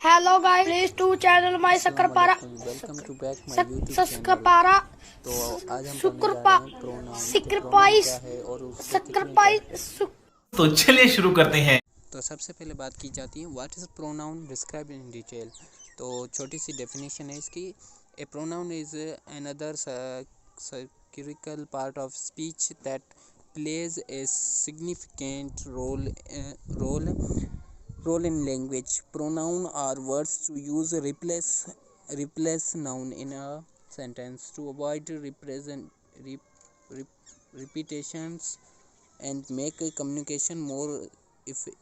Hello guys, please to channel my Sakrapara. Welcome to back my YouTube channel. Sakrapara. तो आज हम पढ़ने जा Sukrapa. रहे हैं प्रोनाउन के प्रोनाउन Sacrifice. क्या है और उसके कितने टाइप। Sacrifice. तो चलिए शुरू करते हैं। तो सबसे पहले बात की जाती है what is pronoun, describe in detail. तो छोटी सी डेफिनेशन है इसकी। A pronoun is another circle part of speech that plays a significant role in language. Pronoun are words to use replace noun in a sentence to avoid repetitions and make communication more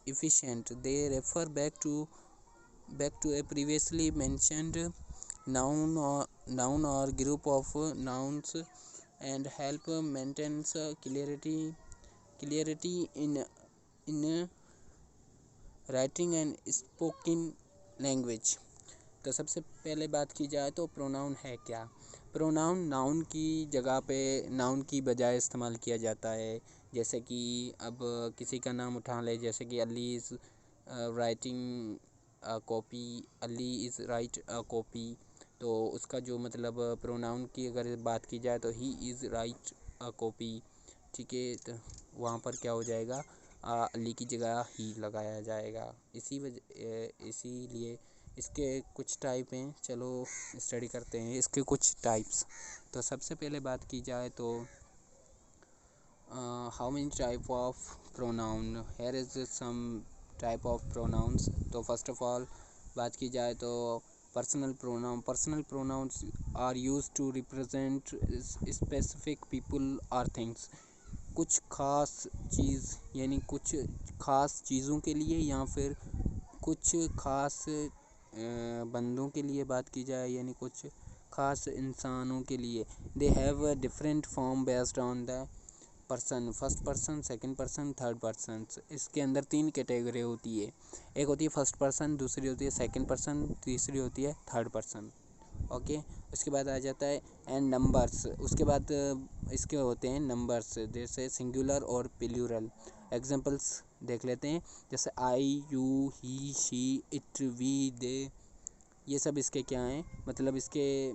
efficient. They refer back to a previously mentioned noun or group of nouns and help maintain clarity in writing and spoken language. तो सबसे पहले बात की जाए तो pronoun है क्या। Pronoun noun की जगह पे नाउन की बजाय इस्तेमाल किया जाता है। जैसे कि अब किसी का नाम उठा ले, जैसे कि Ali is writing copy, Ali is right a copy. तो उसका जो मतलब प्रोनाउन की अगर बात की जाए तो he is right a copy. ठीक है, तो वहाँ पर क्या हो जाएगा, अली की जगह ही लगाया जाएगा। इसीलिए इसके कुछ टाइप हैं। चलो स्टडी करते हैं इसके कुछ टाइप्स। तो सबसे पहले बात की जाए तो how many type of pronoun, here is some type of pronouns. तो फर्स्ट ऑफ ऑल बात की जाए तो personal pronouns are used to represent specific people और थिंग्स। कुछ ख़ास चीज़ यानी कुछ ख़ास चीज़ों के लिए या फिर कुछ ख़ास बंदों के लिए बात की जाए, यानी कुछ ख़ास इंसानों के लिए। They have a different form based on the person, first person, second person, third person. इसके अंदर 3 कैटेगरी होती है। एक होती है फर्स्ट पर्सन, दूसरी होती है सेकंड पर्सन, तीसरी होती है थर्ड पर्सन। ओके, उसके बाद आ जाता है एंड नंबर्स। उसके बाद इसके होते हैं नंबर्स, जैसे सिंगुलर और प्लूरल। एग्जांपल्स देख लेते हैं, जैसे I, you, he, she, it, we, they. ये सब इसके क्या हैं, मतलब इसके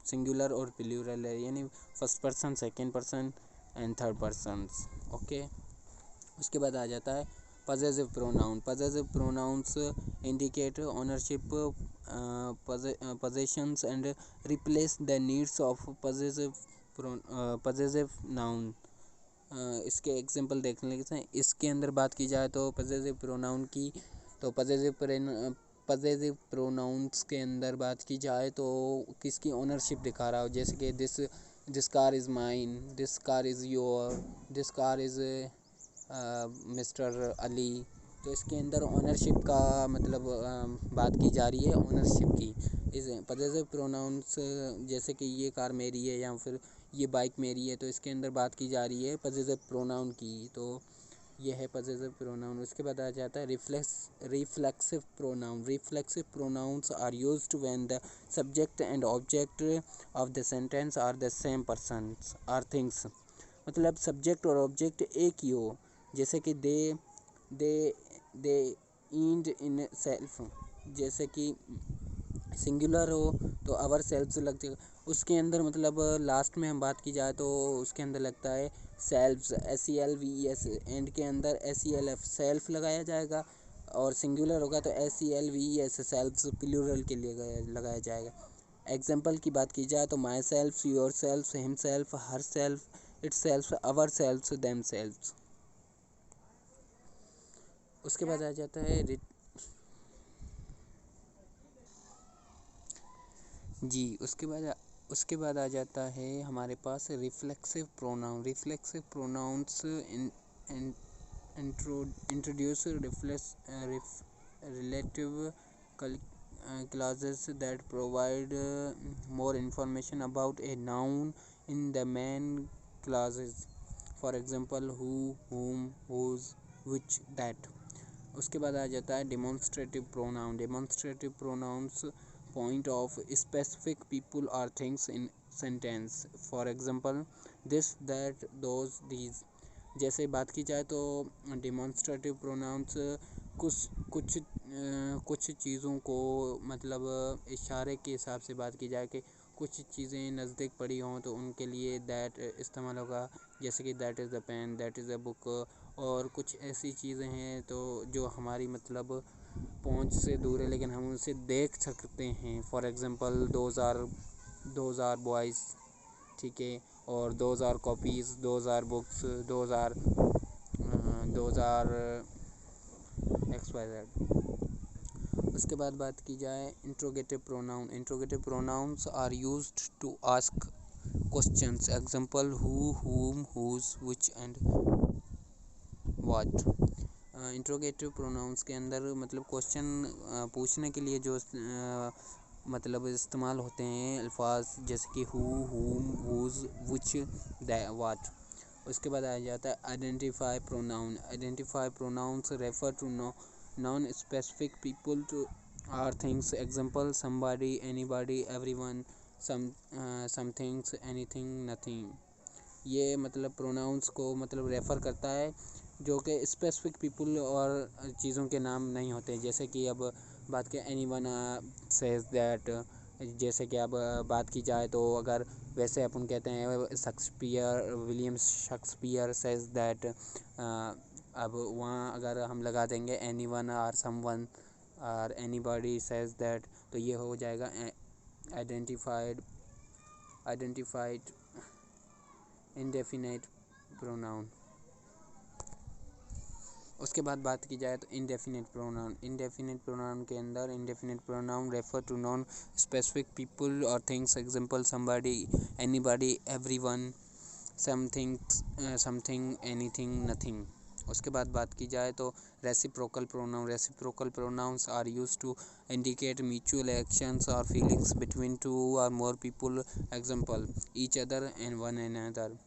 सिंगुलर और प्लूरल है, यानी first person, second person and third person. Okay, उसके बाद आ जाता है possessive pronoun. Possessive pronouns indicate ownership possessions and replace the needs of possessive noun। इसके एग्जांपल देख लेते हैं। इसके अंदर बात की जाए तो पजेसिव प्रोनाउन की, तो पजेसिव प्रोनाउंस के अंदर बात की जाए तो किसकी ओनरशिप दिखा रहा हो, जैसे कि this car is mine, this car is your, this car is mister Ali. तो इसके अंदर ओनरशिप का मतलब बात की जा रही है, ओनरशिप की। इस पजेसिव प्रोनाउंस जैसे कि ये कार मेरी है या फिर ये बाइक मेरी है, तो इसके अंदर बात की जा रही है पजेसिव प्रोनाउन की। तो ये है पजेसिव प्रोनाउन। उसके बाद आ जाता है reflexive pronoun. Reflexive pronouns are used when the subject and object of the sentence are the same persons or things. मतलब सब्जेक्ट और ऑब्जेक्ट एक ही हो, जैसे कि दे ईंड इन सेल्फ। जैसे कि सिंगुलर हो तो आवर सेल्फ लग जाएगा। उसके अंदर मतलब लास्ट में हम बात की जाए तो उसके अंदर लगता है सेल्फ्स, SELVES। एंड के अंदर SELF सेल्फ लगाया जाएगा, और सिंगुलर होगा तो SELVES सेल्फ्स प्लूरल के लिए लगाया जाएगा। एग्जाम्पल की बात की जाए तो my self, your self, him self, her self, it self, our self, them self. उसके बाद आ जाता है उसके बाद आ जाता है हमारे पास reflexive pronoun. Reflexive pronouns introduce relative clauses that provide more information about a noun in the main clauses. For example, who, whom, whose, which, that. उसके बाद आ जाता है demonstrative pronoun. Demonstrative pronouns point of specific people और things in sentence. For example this, that, those, these. जैसे बात की जाए तो डेमोन्स्ट्रेटिव प्रोनाउंस कुछ कुछ चीज़ों को मतलब इशारे के हिसाब से बात की जाए कि कुछ चीज़ें नज़दीक पड़ी हों तो उनके लिए दैट इस्तेमाल होगा, जैसे कि that is the pen, that is the book. और कुछ ऐसी चीज़ें हैं तो जो हमारी मतलब पहुंच से दूर है लेकिन हम उसे देख सकते हैं। For example those are boys, ठीक है, और those are copies, those are books, those are X Y Z. उसके बाद बात की जाए interrogative pronoun. Interrogative pronouns are used to ask questions. Example who, whom, whose, which and what। Interrogative pronouns के अंदर मतलब क्वेश्चन पूछने के लिए जो मतलब इस्तेमाल होते हैं अल्फाज, जैसे कि who, whom, whose, which, what। उसके बाद आ जाता है identify pronoun. Identify pronouns refer to non specific people to or things. Example somebody, anybody, everyone, somethings, anything, nothing. ये मतलब प्रोनाउंस को मतलब रेफ़र करता है जो कि स्पेसिफिक पीपल और चीज़ों के नाम नहीं होते। जैसे कि अब बात करें एनीवन सेज दैट, जैसे कि अब बात की जाए तो अगर वैसे अपन कहते हैं Shakespeare, William Shakespeare says that, अब वहाँ अगर हम लगा देंगे एनीवन और समवन और एनीबॉडी सेज दैट, तो ये हो जाएगा आइडेंटिफाइड इंडेफिनिट प्रोनाउन। उसके बाद बात की जाए तो इंडेफिनिट प्रोनाउन। इंडेफिनिट प्रोनाउन के अंदर indefinite pronoun refer to non specific people और things. Example somebody, anybody, everyone, something, anything, nothing. उसके बाद बात की जाए तो reciprocal pronoun. Reciprocal pronouns are used to indicate mutual actions और फीलिंग्स बिटवीन टू और more people. Example each other and one another.